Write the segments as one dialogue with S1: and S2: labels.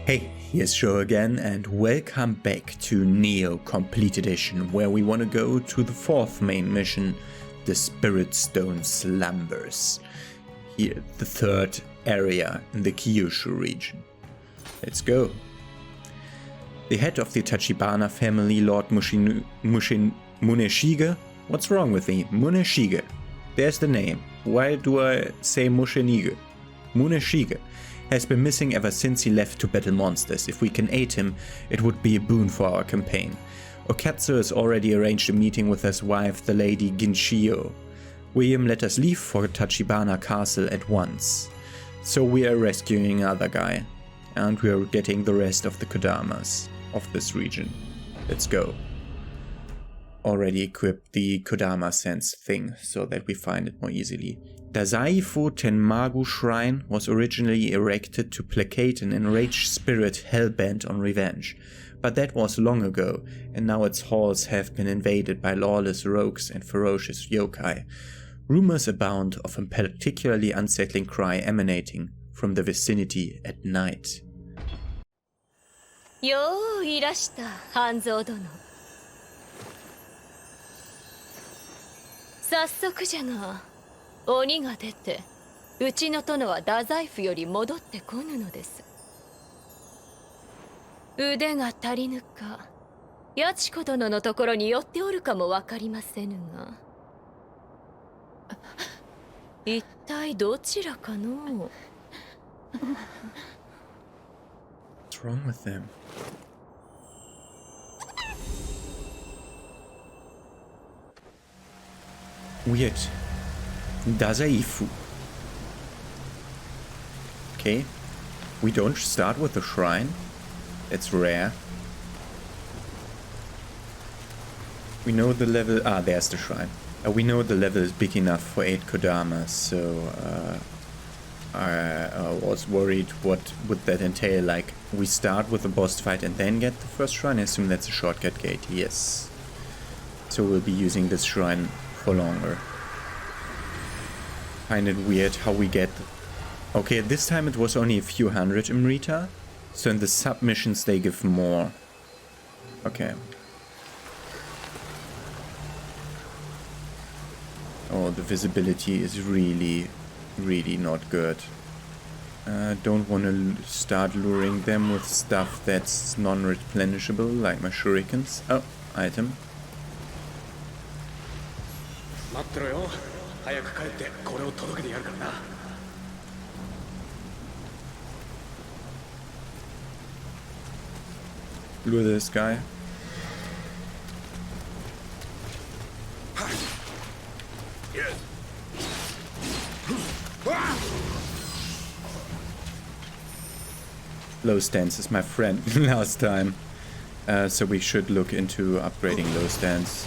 S1: Hey, here's Sho again, and welcome back to Nioh Complete Edition, where we want to go to the fourth main mission, the Spirit Stone Slumbers. Here, the third area in the Kyushu region. Let's go. The head of the Tachibana family, Lord Muneshige. What's wrong with me? Muneshige. There's the name. Why do I say Mushenige? Muneshige has been missing ever since he left to battle monsters. If we can aid him, it would be a boon for our campaign. Okatsu has already arranged a meeting with his wife, the Lady Ginshio. William let us leave for Tachibana Castle at once. So we are rescuing another guy. And we are getting the rest of the Kodamas of this region. Let's go. Already equipped the Kodama sense thing so that we find it more easily. Dazaifu Tenmangu Shrine was originally erected to placate an enraged spirit hell-bent on revenge, but that was long ago, and now its halls have been invaded by lawless rogues and ferocious yokai. Rumors abound of a particularly unsettling cry emanating from the vicinity at night.
S2: Yo, いらした、半蔵殿。早速じゃが、鬼が出て、うちの殿は太宰府より戻ってこぬのです。腕が足りぬか、八千子殿のところに寄っておるかもわかりませぬが。一体どちらかの。
S1: What's wrong with them? Weird. Dazaifu. Okay. We don't start with the shrine. It's rare. We know the level... Ah, there's the shrine. We know the level is big enough for 8 Kodamas, so... I was worried what would that entail. Like, we start with the boss fight and then get the first shrine? I assume that's a shortcut gate. Yes. So we'll be using this shrine for longer. Find it weird how we get... Okay, this time it was only a few hundred Imrita. So in the submissions they give more. Okay. Oh, the visibility is really not good. Don't want to start luring them with stuff that's non-replenishable, like my shurikens. Oh, item. Lure this guy. Low stance is my friend last time. So we should look into upgrading low stance.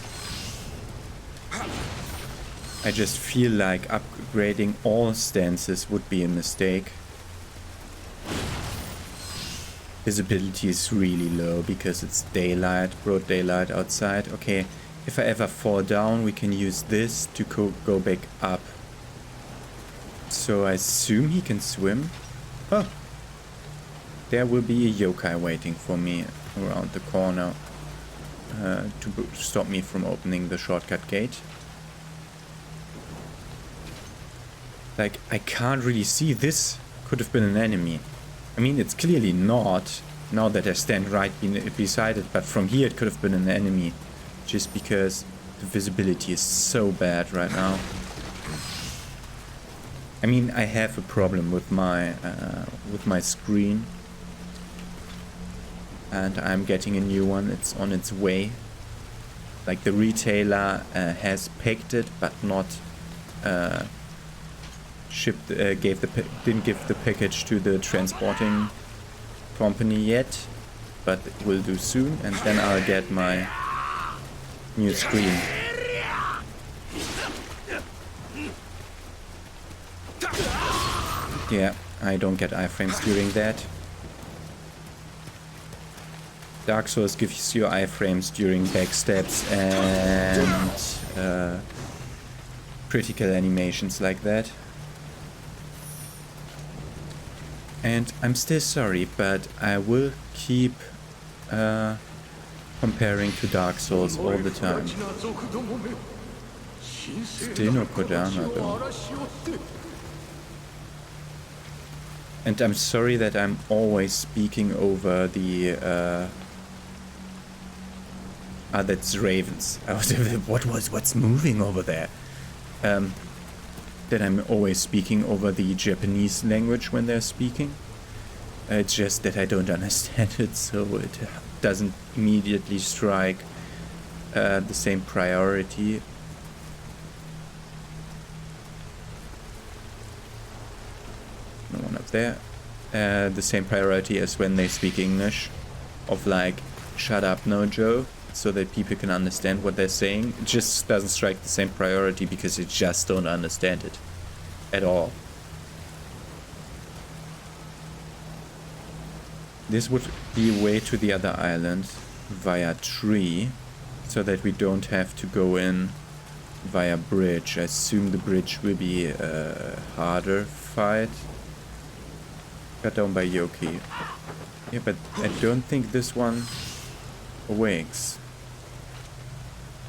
S1: I just feel like upgrading all stances would be a mistake. Visibility is really low because it's daylight, broad daylight outside. Okay, if I ever fall down, we can use this to go back up. So I assume he can swim. Oh, there will be a yokai waiting for me around the corner to stop me from opening the shortcut gate. Like, I can't really see. This could have been an enemy. I mean, it's clearly not, now that I stand right beside it, but from here it could have been an enemy. Just because the visibility is so bad right now. I mean, I have a problem with my screen. And I'm getting a new one. It's on its way. Like, the retailer has picked it, but not didn't give the package to the transporting company yet, but it will do soon, and then I'll get my new screen. Yeah, I don't get iframes during that. Dark Souls gives you iframes during backstabs and critical animations like that. And I'm still sorry, but I will keep comparing to Dark Souls all the time. Still no Kodama though. And I'm sorry that I'm always speaking over the that's ravens. What's moving over there? That I'm always speaking over the Japanese language when they're speaking. It's just that I don't understand it, so it doesn't immediately strike the same priority. No one up there. The same priority as when they speak English, of like, shut up, no Joe, so that people can understand what they're saying. It just doesn't strike the same priority because you just don't understand it at all. This would be a way to the other island via tree, so that we don't have to go in via bridge. I assume the bridge will be a harder fight. Cut down by Yoki. Yeah, but I don't think this one awakes.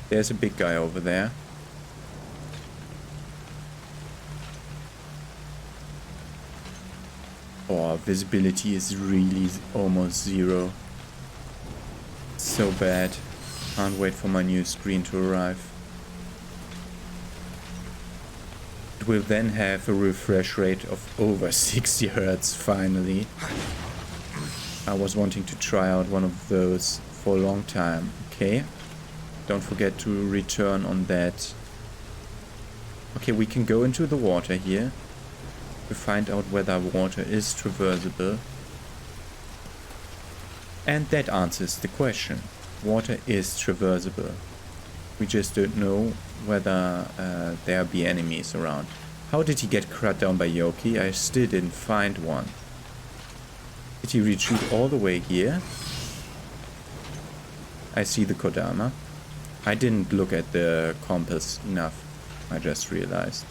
S1: There's a big guy over there. Oh, visibility is really almost zero. So bad. Can't wait for my new screen to arrive. It will then have a refresh rate of over 60 Hz finally. I was wanting to try out one of those for a long time. Okay. Don't forget to return on that. Okay, we can go into the water here to find out whether water is traversable. And that answers the question. Water is traversable. We just don't know whether there be enemies around. How did he get cut down by Yoki? I still didn't find one. Did he retreat all the way here? I see the Kodama. I didn't look at the compass enough. I just realized.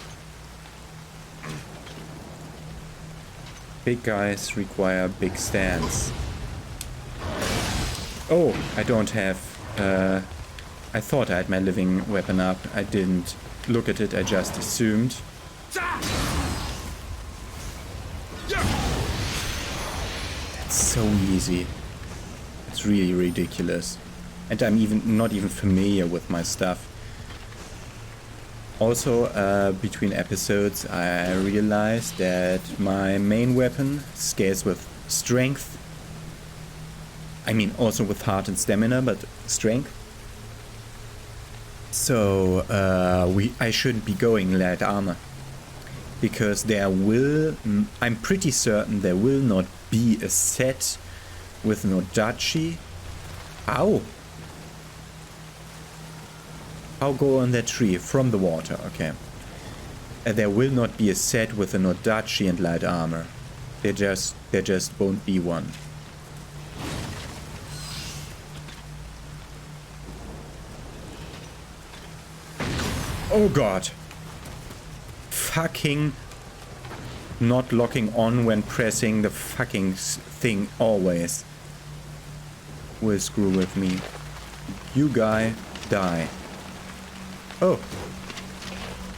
S1: Big guys require big stands. Oh, I don't have... I thought I had my living weapon up. I didn't look at it, I just assumed. That's so easy. It's really ridiculous. And I'm not even familiar with my stuff. Also, between episodes, I realized that my main weapon scales with strength. I mean, also with heart and stamina, but strength. So, I shouldn't be going light armor. Because I'm pretty certain there will not be a set with no Dachi. Ow! How go on that tree? From the water, okay. There will not be a set with a Nodachi and light armor. There just won't be one. Oh god! Fucking not locking on when pressing the fucking thing always. Will screw with me. You guy, die. Oh,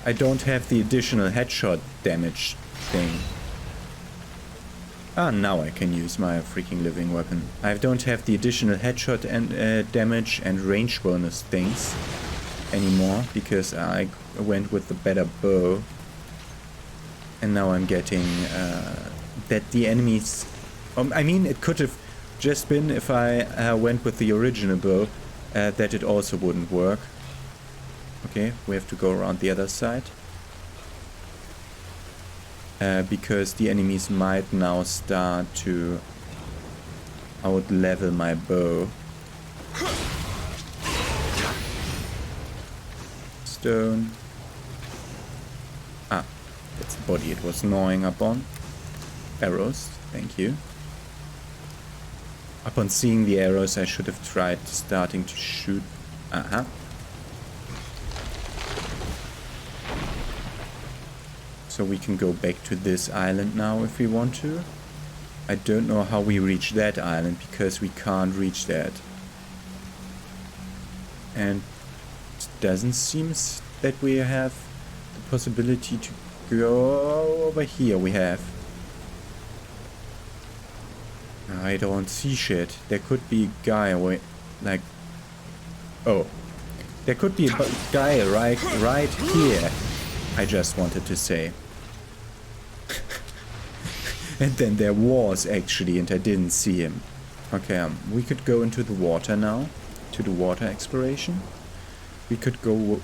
S1: I don't have the additional headshot damage thing. Ah, now I can use my freaking living weapon. I don't have the additional headshot and damage and range bonus things anymore because I went with the better bow. And now I'm getting that the enemies... I mean, it could have just been if I went with the original bow that it also wouldn't work. Okay, we have to go around the other side. Because the enemies might now start to out-level my bow. Stone. Ah, that's the body it was gnawing upon. Arrows, thank you. Upon seeing the arrows, I should have tried starting to shoot. Aha. So we can go back to this island now if we want to. I don't know how we reach that island, because we can't reach that. And it doesn't seem that we have the possibility to go over here. We have. I don't see shit. There could be a guy like... Oh. There could be a guy right here. I just wanted to say. And then there was actually, and I didn't see him. Okay, we could go into the water now. To the water exploration. We could go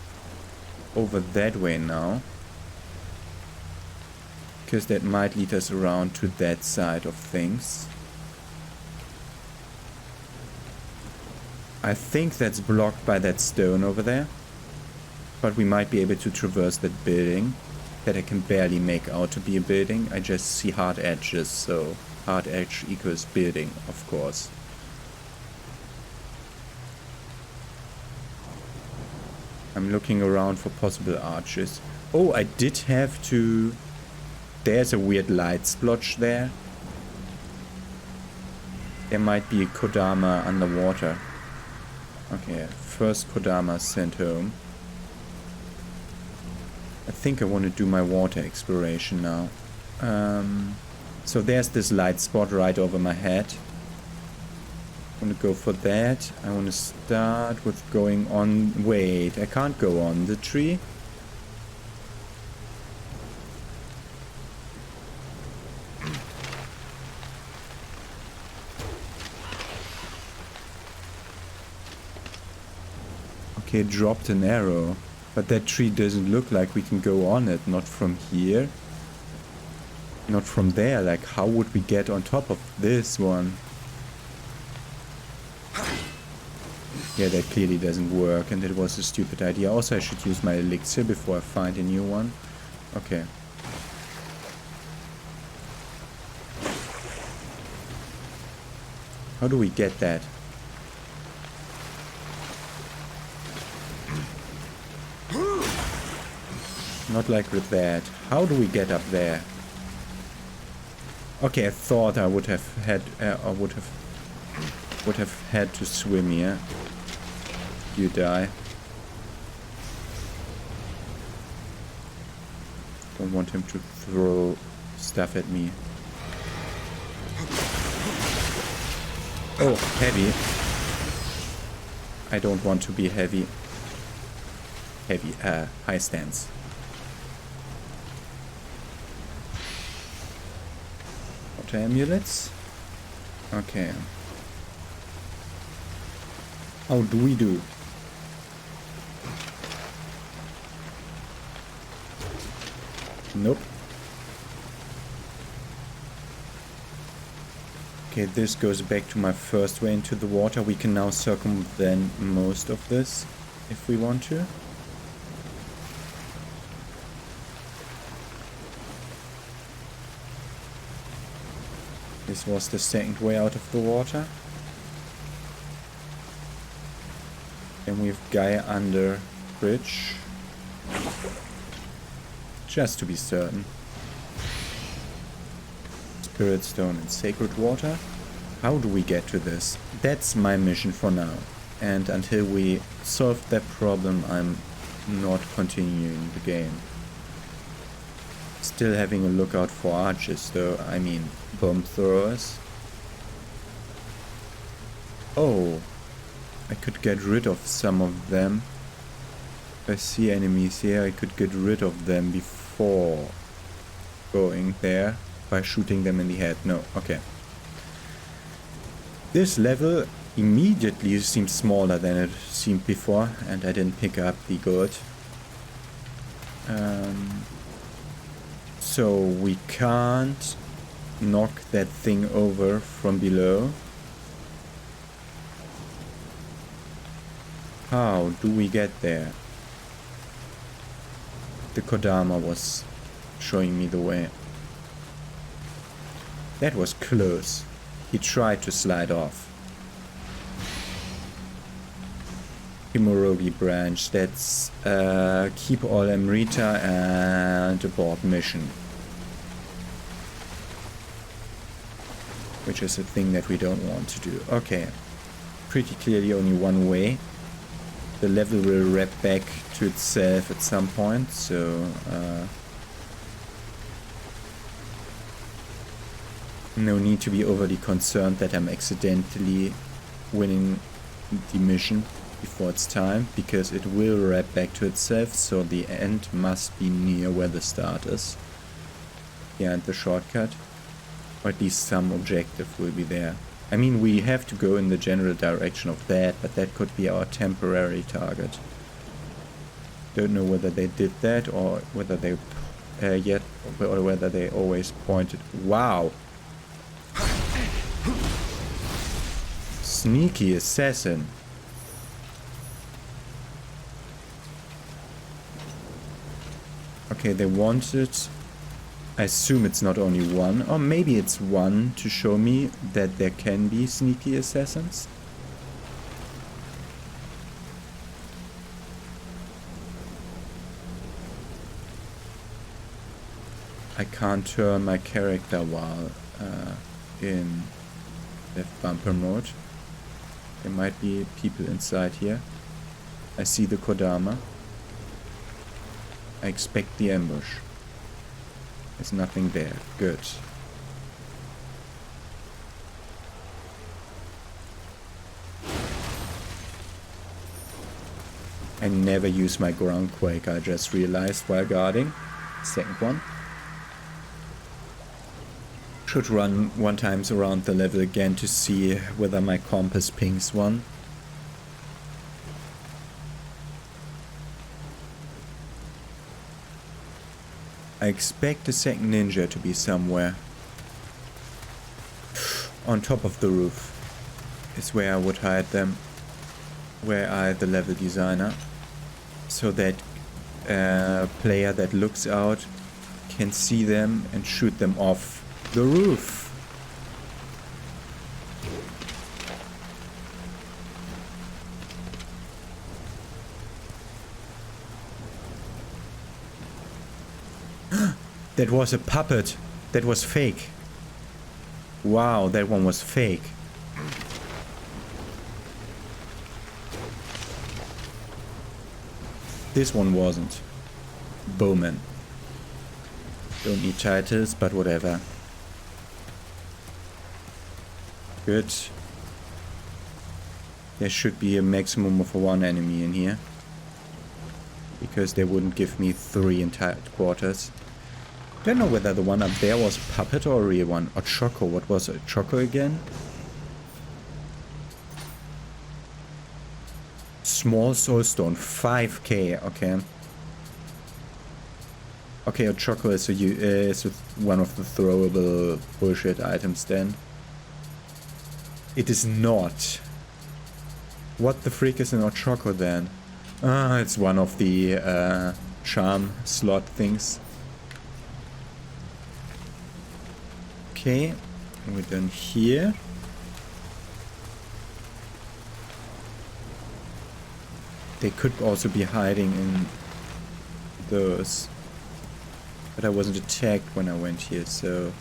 S1: over that way now. Because that might lead us around to that side of things. I think that's blocked by that stone over there. But we might be able to traverse that building. That I can barely make out to be a building. I just see hard edges, so hard edge equals building, of course. I'm looking around for possible arches. Oh, I did have to... There's a weird light splotch there. There might be a Kodama underwater. Okay, first Kodama sent home. I think I want to do my water exploration now. So there's this light spot right over my head. I want to go for that. I want to start with going on... Wait, I can't go on the tree. Okay, dropped an arrow. But that tree doesn't look like we can go on it. Not from here. Not from there. Like, how would we get on top of this one? Yeah, that clearly doesn't work, and it was a stupid idea. Also, I should use my elixir before I find a new one. Okay. How do we get that? Not like with that. How do we get up there? Okay, I thought I would have had, would have had to swim here. You die. Don't want him to throw stuff at me. Oh, heavy. I don't want to be heavy. Heavy, high stance. Water amulets. Okay. How do we do? Nope. Okay, this goes back to my first way into the water. We can now circumvent most of this if we want to. This was the second way out of the water. Then we have guy under bridge. Just to be certain. Spirit Stone and Sacred Water. How do we get to this? That's my mission for now. And until we solve that problem, I'm not continuing the game. Still having a lookout for archers though, I mean bomb throwers. Oh, I could get rid of some of them. If I see enemies here, I could get rid of them before going there by shooting them in the head. No, okay. This level immediately seems smaller than it seemed before, and I didn't pick up the gold. So we can't knock that thing over from below. How do we get there? The Kodama was showing me the way. That was close. He tried to slide off. Himorogi branch, that's keep all Amrita and abort mission. which is a thing that we don't want to do. Okay, pretty clearly only one way. The level will wrap back to itself at some point, so no need to be overly concerned that I'm accidentally winning the mission before it's time, because it will wrap back to itself, so the end must be near where the start is. Yeah, and the shortcut, or at least some objective will be there. I mean, we have to go in the general direction of that, but that could be our temporary target. Don't know whether they did that, or whether they or whether they always pointed. Wow! Sneaky assassin. Okay, they wanted... I assume it's not only one, or maybe it's one to show me that there can be sneaky assassins. I can't turn my character while in left bumper mode. There might be people inside here. I see the Kodama. I expect the ambush. There's nothing there. Good. I never use my ground quake, I just realized while guarding. Second one. Should run one times around the level again to see whether my compass pings one. I expect the second ninja to be somewhere on top of the roof. Is where I would hide them. Where I the level designer. So that player that looks out can see them and shoot them off the roof. That was a puppet. That was fake. Wow, that one was fake. This one wasn't. Bowman. Don't need titles, but whatever. Good. There should be a maximum of one enemy in here. Because they wouldn't give me 3 entire quarters. Don't know whether the one up there was a puppet or a real one. Or Choco. What was it? Choco again? Small soulstone. 5k. Okay. Okay, a Choco is one of the throwable bullshit items then. It is not. What the freak is an Ochoko then? Ah, it's one of the charm slot things. Okay, we're done here. They could also be hiding in those. But I wasn't attacked when I went here, so...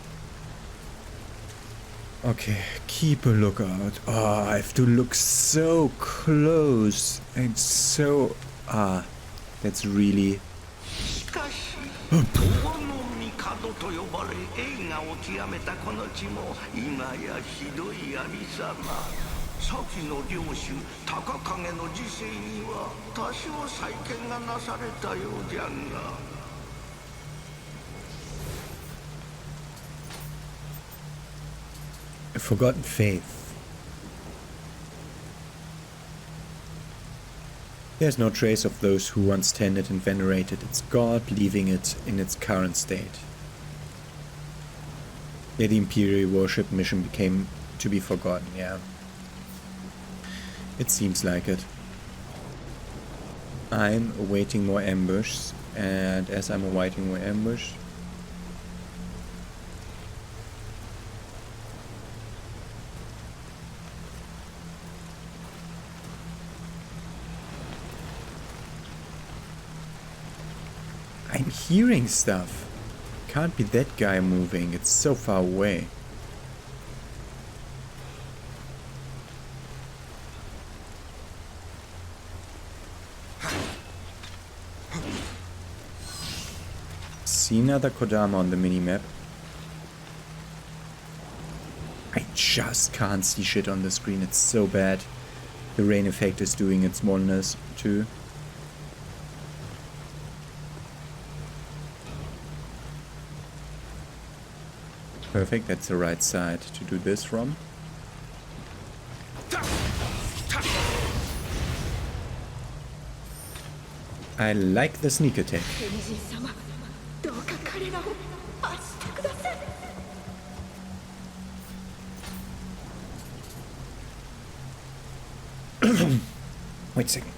S1: Okay, keep a lookout. Oh, I have to look so close. And so... Ah, that's really... A forgotten faith. There's no trace of those who once tended and venerated its god, leaving it in its current state. Yeah, the Imperial worship mission became to be forgotten, yeah. It seems like it. I'm awaiting more ambush, and as I'm awaiting more ambush, I'm hearing stuff. Can't be that guy moving, it's so far away. see another Kodama on the minimap. I just can't see shit on the screen, it's so bad. The rain effect is doing its smallness too. Perfect, that's the right side to do this from. I like the sneak attack. Wait a second.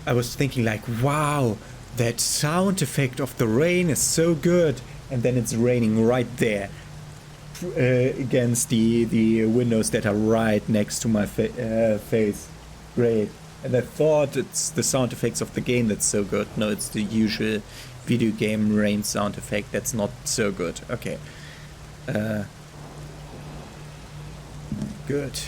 S1: I was thinking like, wow, that sound effect of the rain is so good. And then it's raining right there. Against the windows that are right next to my face. Great. And I thought it's the sound effects of the game that's so good. No, it's the usual video game rain sound effect that's not so good. Okay. Good.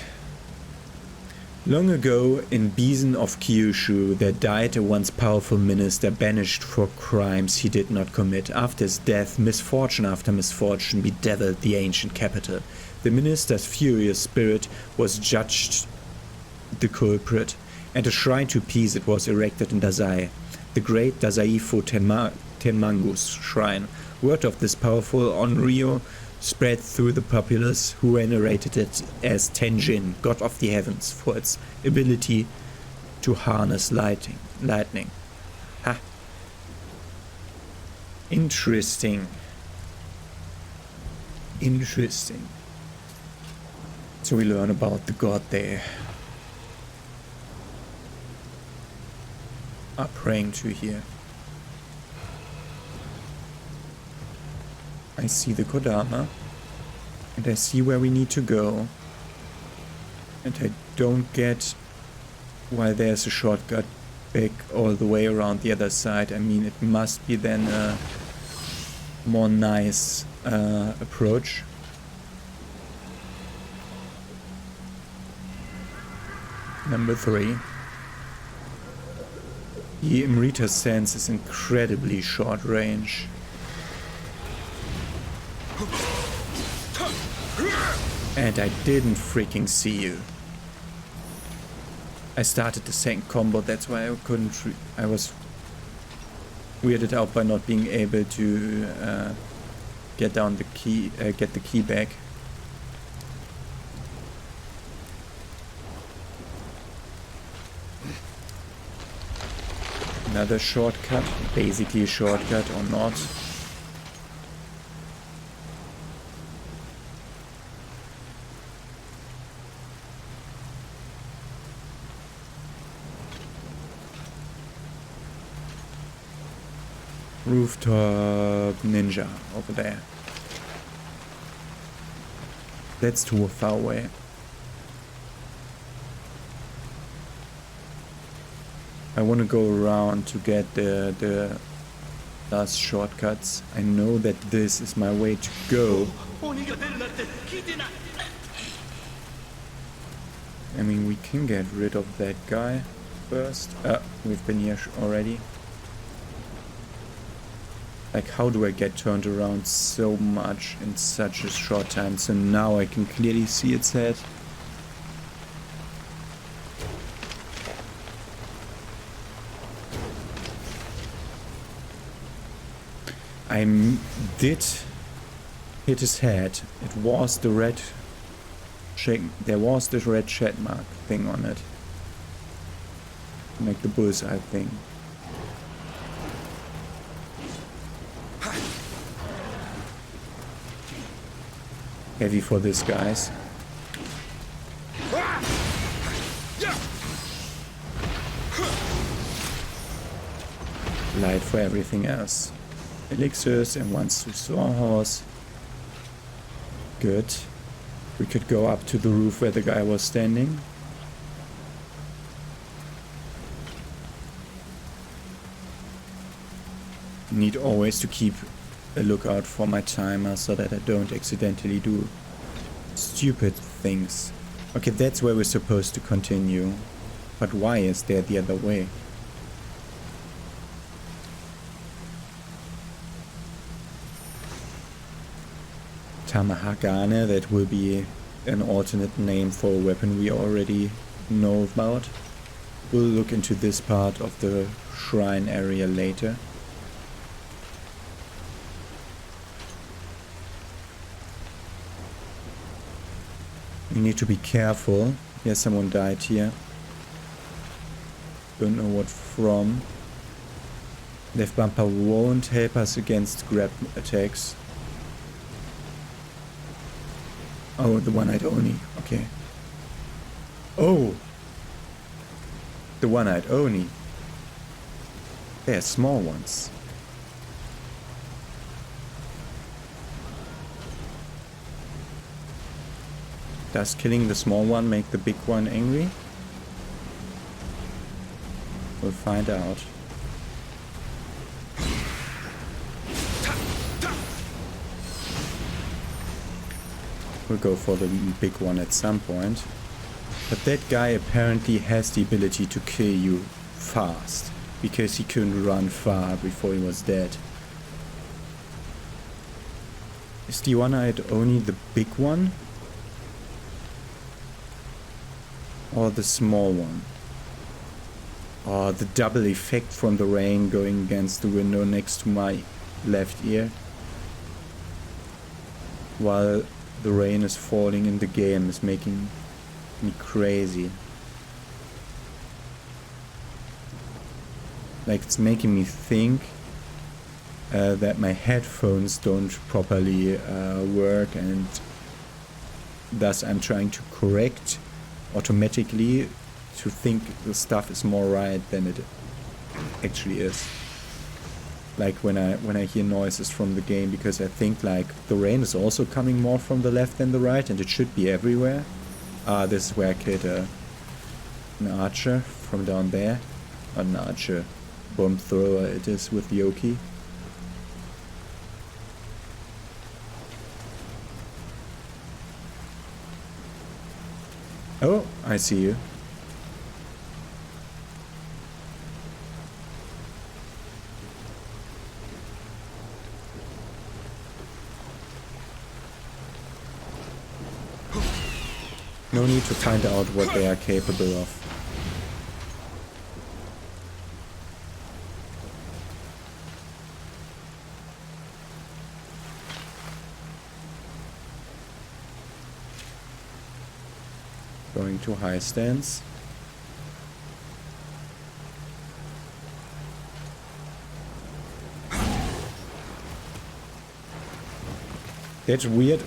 S1: Long ago, in Bison of Kyushu, there died a once powerful minister banished for crimes he did not commit. After his death, misfortune after misfortune bedeviled the ancient capital. The minister's furious spirit was judged the culprit, and a shrine to peace it was erected in Dazai, the great Dazaifu Tenmangu Shrine. Word of this powerful Onryo spread through the populace, who venerated it as Tenjin, god of the heavens, for its ability to harness lightning. Ha. Interesting. Interesting. So we learn about the god they are praying to here. I see the Kodama, and I see where we need to go, and I don't get why there's a shortcut back all the way around the other side. I mean, it must be then a more nice approach. Number 3. The Imrita's sense is incredibly short range. And I didn't freaking see you. I started the second combo, that's why I couldn't. I was weirded out by not being able to get down the key, get the key back. Another shortcut, basically a shortcut or not. Rooftop ninja over there. That's too far away. I want to go around to get the last shortcuts. I know that this is my way to go. I mean, we can get rid of that guy first. We've been here already. Like, how do I get turned around so much in such a short time? So now I can clearly see its head. I did hit his head. It was the red check. There was the red shed mark thing on it. Like the bullseye thing. Heavy for this, guys. Light for everything else. Elixirs and one Saw Horse. Good. We could go up to the roof where the guy was standing. Need always to keep a lookout for my timer so that I don't accidentally do stupid things. Okay, that's where we're supposed to continue. But why is there the other way? Tamahagane, that will be an alternate name for a weapon we already know about. We'll look into this part of the shrine area later. We need to be careful. Yes, someone died here. Don't know what from. Left bumper won't help us against grab attacks. Oh, the one-eyed Oni. Okay. Oh! The one-eyed Oni. They're small ones. Does killing the small one make the big one angry? We'll find out. We'll go for the big one at some point. But that guy apparently has the ability to kill you fast, because he couldn't run far before he was dead. Is the one-eyed Oni the big one? Or the small one? Or the double effect from the rain going against the window next to my left ear? While the rain is falling in the game is making me crazy. Like, it's making me think that my headphones don't properly work, and thus I'm trying to correct automatically to think the stuff is more right than it actually is. Like when I hear noises from the game, because I think like the rain is also coming more from the left than the right, and it should be everywhere. This is where I killed an archer from down there. Not an archer, bomb thrower it is with Yokai. Oh, I see you. No need to find out what they are capable of. Going to high stance. That's weird.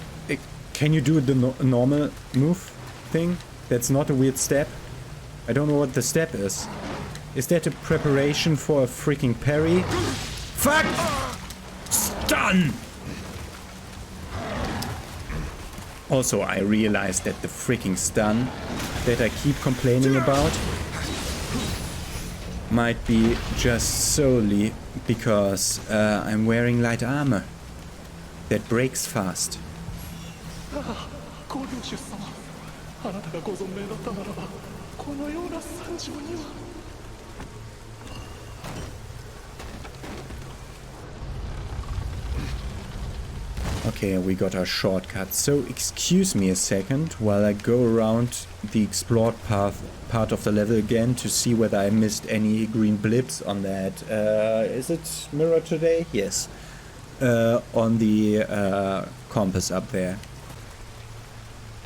S1: Can you do the normal move thing? That's not a weird step. I don't know what the step is. Is that a preparation for a freaking parry? Fuck! Stun! Also, I realized that the freaking stun that I keep complaining about might be just solely because I'm wearing light armor that breaks fast. Okay, we got our shortcut. So excuse me a second while I go around the explored part of the level again to see whether I missed any green blips on that. Is it mirror today? Yes. On the compass up there.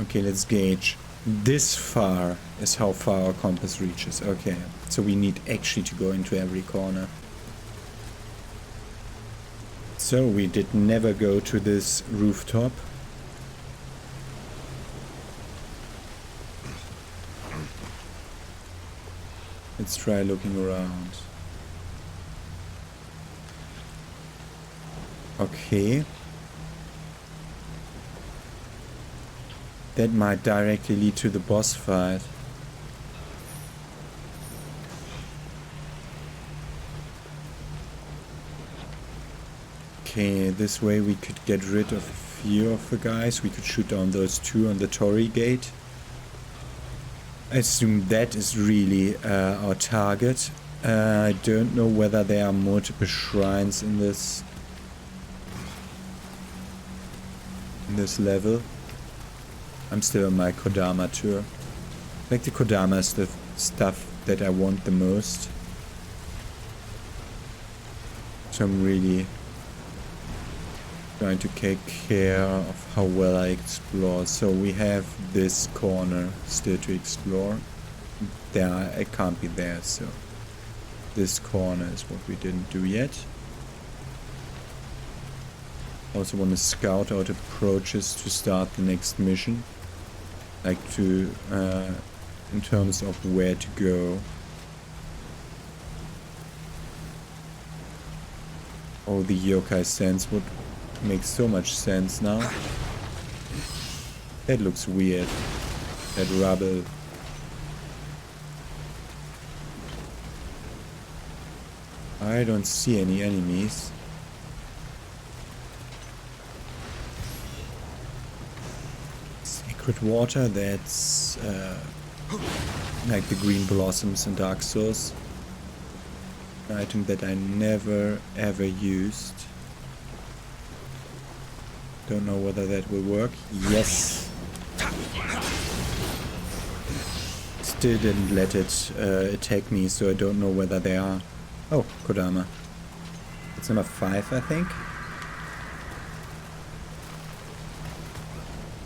S1: Okay, let's gauge. This far is how far our compass reaches. Okay, so we need actually to go into every corner. So we did never go to this rooftop. Let's try looking around. Okay. That might directly lead to the boss fight. Okay, this way we could get rid of a few of the guys. We could shoot down those two on the Torii gate. I assume that is really our target. I don't know whether there are multiple shrines in this level. I'm still on my Kodama tour. Like the Kodama is the stuff that I want the most. So I'm really trying to take care of how well I explore. So we have this corner still to explore. There, I can't be there, so this corner is what we didn't do yet. Also want to scout out approaches to start the next mission. Like to, in terms of where to go. Oh, the yokai sense would make so much sense now. That looks weird. That rubble. I don't see any enemies. Sacred water, that's like the green blossoms in Dark Souls. An item that I never ever used. Don't know whether that will work. Yes. Still didn't let it attack me, so I don't know whether they are. Oh, Kodama. It's number 5, I think.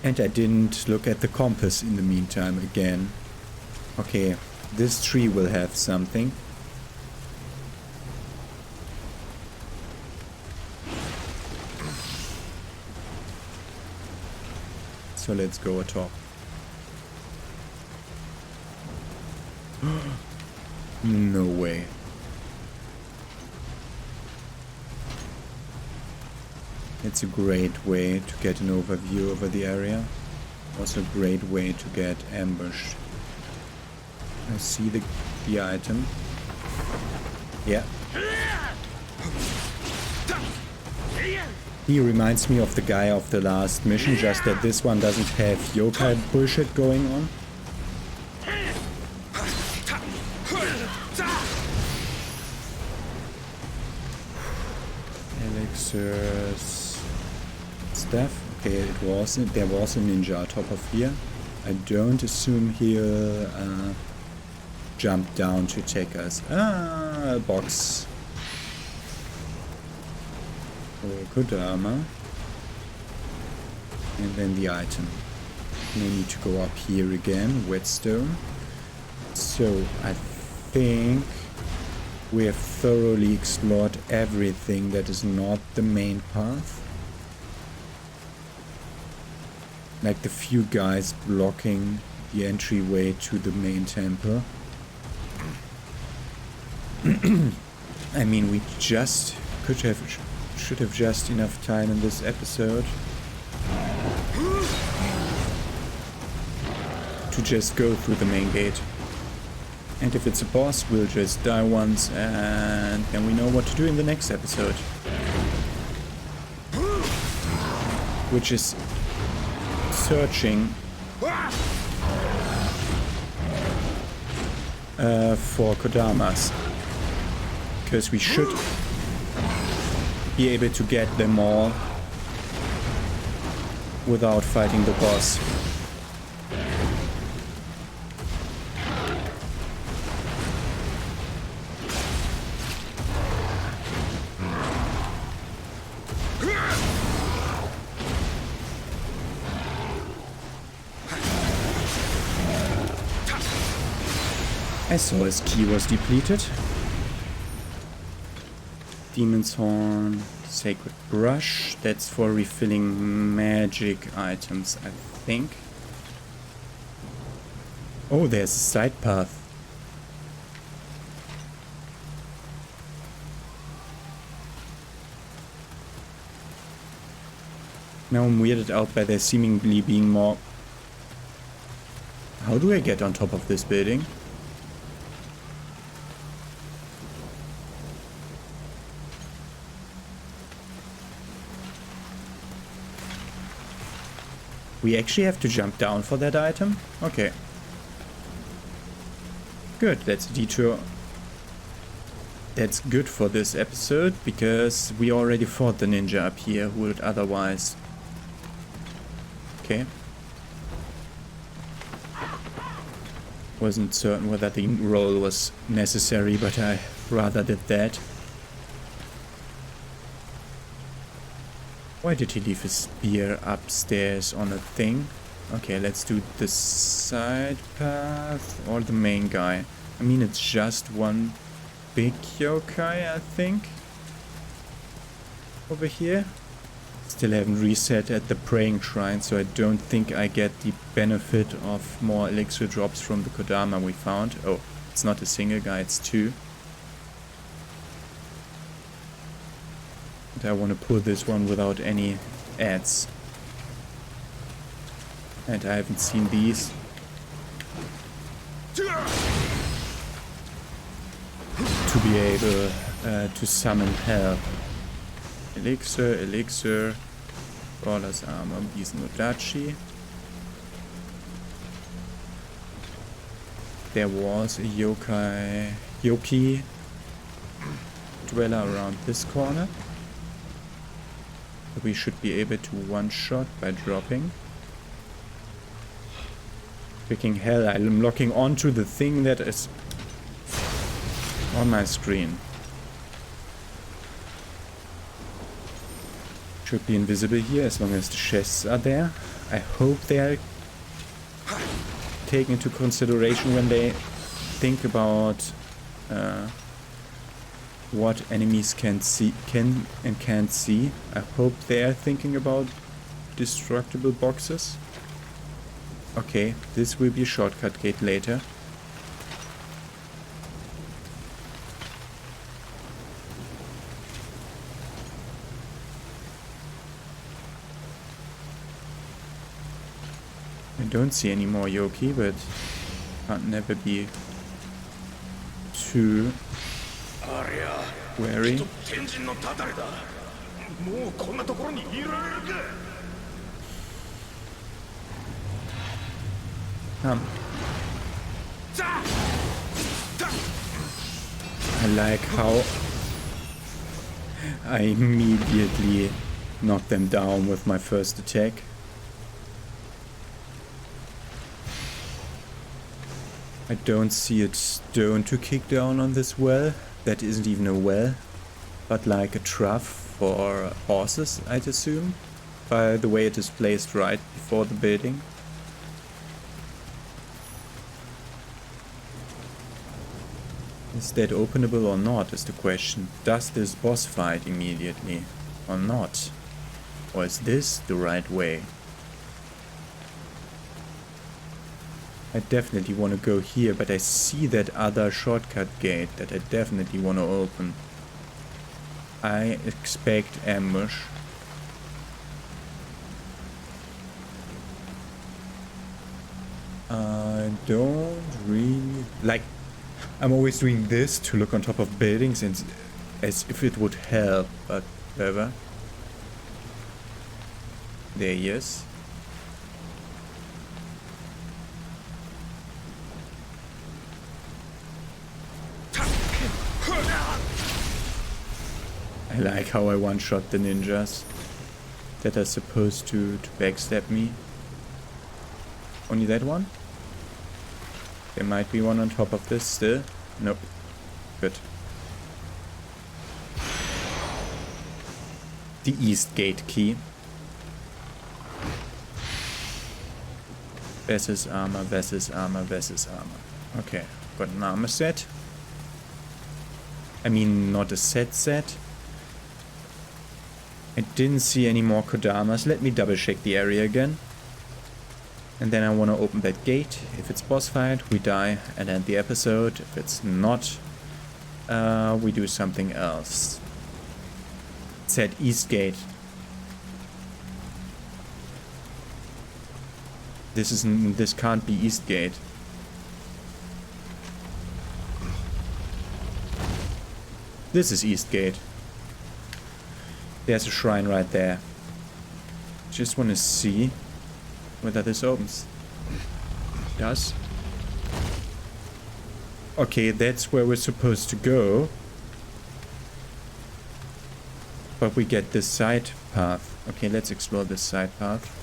S1: And I didn't look at the compass in the meantime again. Okay, this tree will have something. So let's go atop. No way. It's a great way to get an overview over the area. Also a great way to get ambushed. I see the item. Yeah. He reminds me of the guy of the last mission, just that this one doesn't have yokai bullshit going on. Elixirs. Stuff. Okay, there was a ninja atop of here. I don't assume he'll jump down to attack us. Ah, a box. Oh, Kodama. And then the item. We need to go up here again, whetstone. So I think we have thoroughly explored everything that is not the main path. Like the few guys blocking the entryway to the main temple. I mean, we just should have just enough time in this episode to just go through the main gate. And if it's a boss, we'll just die once and then we know what to do in the next episode. Which is searching for Kodamas. Because we should be able to get them all without fighting the boss. I saw his key was depleted. Demon's Horn, Sacred Brush, that's for refilling magic items, I think. Oh, there's a side path. Now I'm weirded out by there seemingly being more... How do I get on top of this building? We actually have to jump down for that item? Okay. Good, that's a detour. That's good for this episode, because we already fought the ninja up here who would otherwise... Okay. Wasn't certain whether the roll was necessary, but I rather did that. Why did he leave his spear upstairs on a thing? Okay, let's do the side path or the main guy. I mean, it's just one big yokai, I think. Over here. Still haven't reset at the praying shrine, so I don't think I get the benefit of more elixir drops from the Kodama we found. Oh, it's not a single guy, it's two. And I want to pull this one without any ads. And I haven't seen these. To be able to summon help. Elixir, elixir, Brawler's Armor, Bisennodachi. There was a Yoki dweller around this corner. We should be able to one-shot by dropping. Freaking hell, I'm locking onto the thing that is on my screen. Should be invisible here as long as the chests are there. I hope they are taken into consideration when they think about what enemies can and can't see. I hope they are thinking about destructible boxes. Okay, this will be a shortcut gate later. I don't see any more Yoki, but can't never be too wary. Come. I like how I immediately knocked them down with my first attack. I don't see a stone to kick down on this well. That isn't even a well, but like a trough for horses, I'd assume, by the way it is placed right before the building. Is that openable or not is the question. Does this boss fight immediately or not? Or is this the right way? I definitely want to go here, but I see that other shortcut gate that I definitely want to open. I expect ambush. I don't really... Like, I'm always doing this to look on top of buildings and as if it would help, but whatever. There he is. I like how I one-shot the ninjas that are supposed to backstab me. Only that one? There might be one on top of this still. Nope. Good. The east gate key. Vessel's armor, Vessel's armor, Vessel's armor. Okay, got an armor set. I mean, not a set. I didn't see any more Kodamas. Let me double check the area again. And then I want to open that gate. If it's boss fight, we die and end the episode. If it's not, we do something else. It said east gate. This can't be east gate. This is east gate. There's a shrine right there. Just want to see whether this opens. It does. Okay, that's where we're supposed to go. But we get this side path. Okay, let's explore this side path.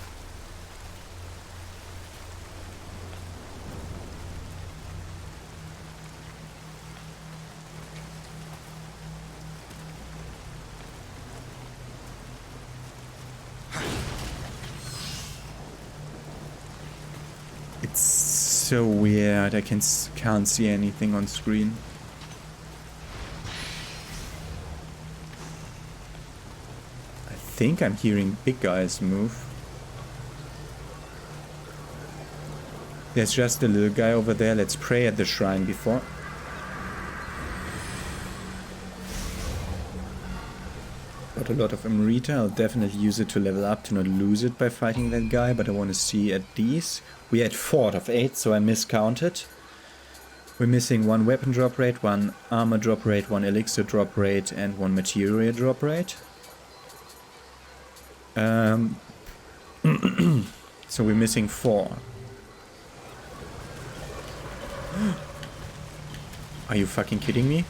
S1: It's so weird. I can't see anything on screen. I think I'm hearing big guys move. There's just a little guy over there. Let's pray at the shrine before. Got a lot of Amrita. I'll definitely use it to level up to not lose it by fighting that guy, but I want to see at these. We had 4 out of 8, so I miscounted. We're missing 1 weapon drop rate, 1 armor drop rate, 1 elixir drop rate, and 1 materia drop rate. So we're missing 4. Are you fucking kidding me?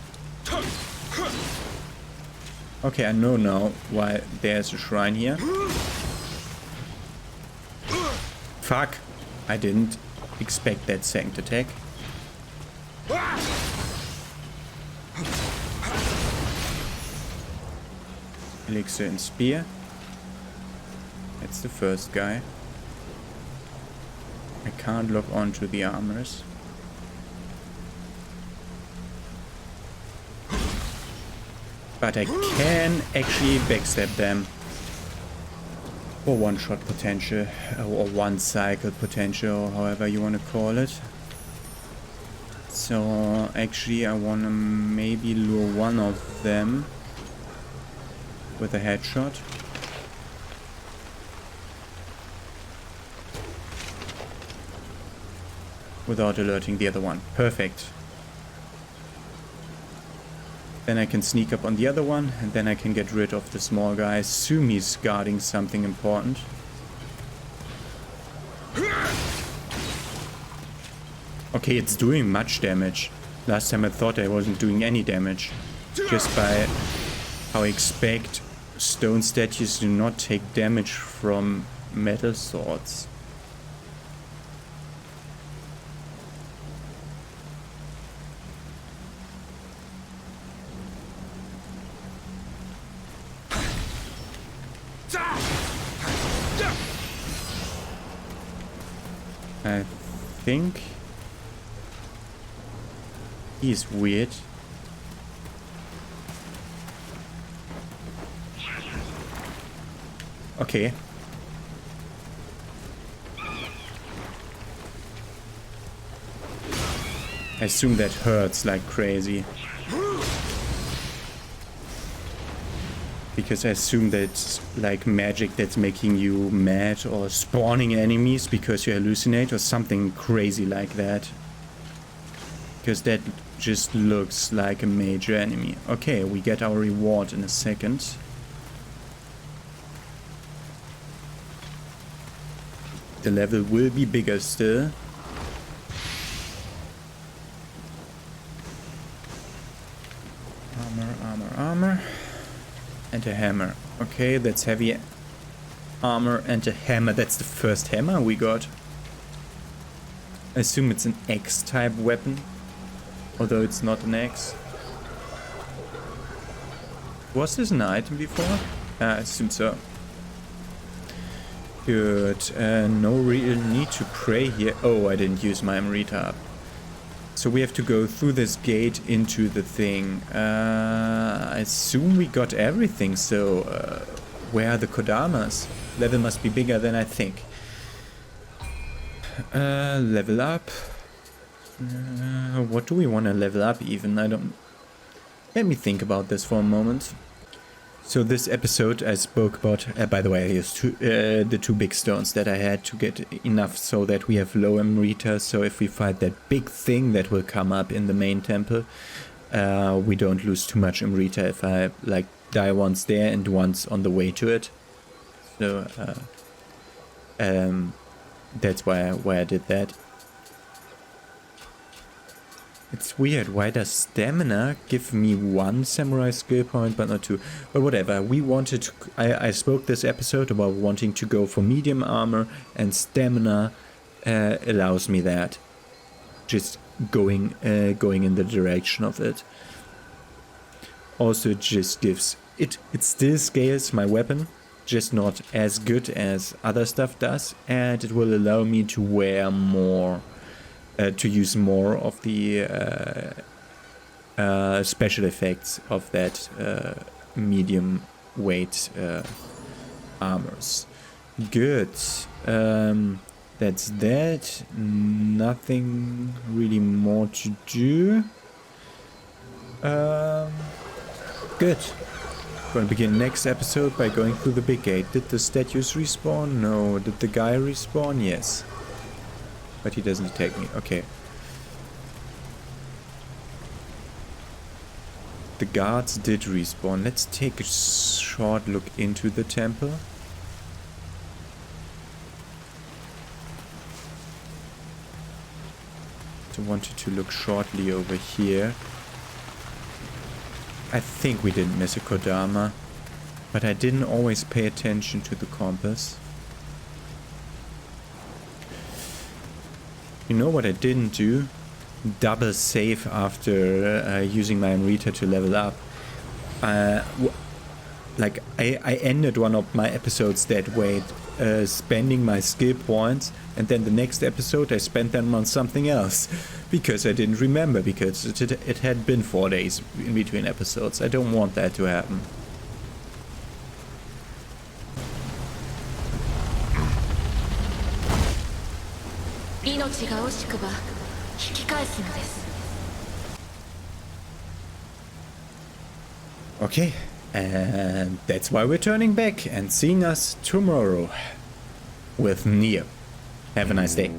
S1: Okay, I know now why there's a shrine here. Fuck! I didn't expect that second attack. Elixir and spear. That's the first guy. I can't lock onto the armors. But I can actually backstab them. Or one-shot potential, or one-cycle potential, or however you want to call it. So actually I want to maybe lure one of them with a headshot. Without alerting the other one. Perfect. Then I can sneak up on the other one, and then I can get rid of the small guy. I assume he's guarding something important. Okay, it's doing much damage. Last time I thought I wasn't doing any damage. Just by how I expect stone statues do not take damage from metal swords. I think he's weird. Okay. I assume that hurts like crazy. Because I assume that's like magic that's making you mad or spawning enemies because you hallucinate or something crazy like that. Because that just looks like a major enemy. Okay, we get our reward in a second. The level will be bigger still. Armor. And a hammer. Okay, that's heavy armor and a hammer. That's the first hammer we got. I assume it's an X-type weapon. Although it's not an X. Was this an item before? I assume so. Good. No real need to pray here. Oh, I didn't use my Amrita up. So we have to go through this gate into the thing. I assume we got everything, so where are the Kodamas? Level must be bigger than I think. Level up. What do we want to level up even? I don't... Let me think about this for a moment. So this episode I spoke about, by the way, I used the 2 big stones that I had to get enough so that we have low Amrita. So if we fight that big thing that will come up in the main temple, we don't lose too much Amrita if I like die once there and once on the way to it. So that's why I did that. It's weird. Why does stamina give me 1 samurai skill point but not 2? But whatever. We wanted to, I spoke this episode about wanting to go for medium armor, and stamina allows me that. Just going in the direction of it. Also, it just gives it still scales my weapon, just not as good as other stuff does, and it will allow me to wear more, to use more of the special effects of that medium weight armors. Good. That's that. Nothing really more to do. Good. Gonna begin next episode by going through the big gate. Did the statues respawn? No. Did the guy respawn? Yes. But he doesn't attack me. Okay. The guards did respawn. Let's take a short look into the temple. I wanted to look shortly over here. I think we didn't miss a Kodama, but I didn't always pay attention to the compass. You know what I didn't do? Double save after using my Amrita to level up. Like, I ended one of my episodes that way, spending my skill points, and then the next episode I spent them on something else. Because I didn't remember, because it had been 4 days in between episodes. I don't want that to happen. Okay, and that's why we're turning back and seeing us tomorrow with Nioh. Have a nice day.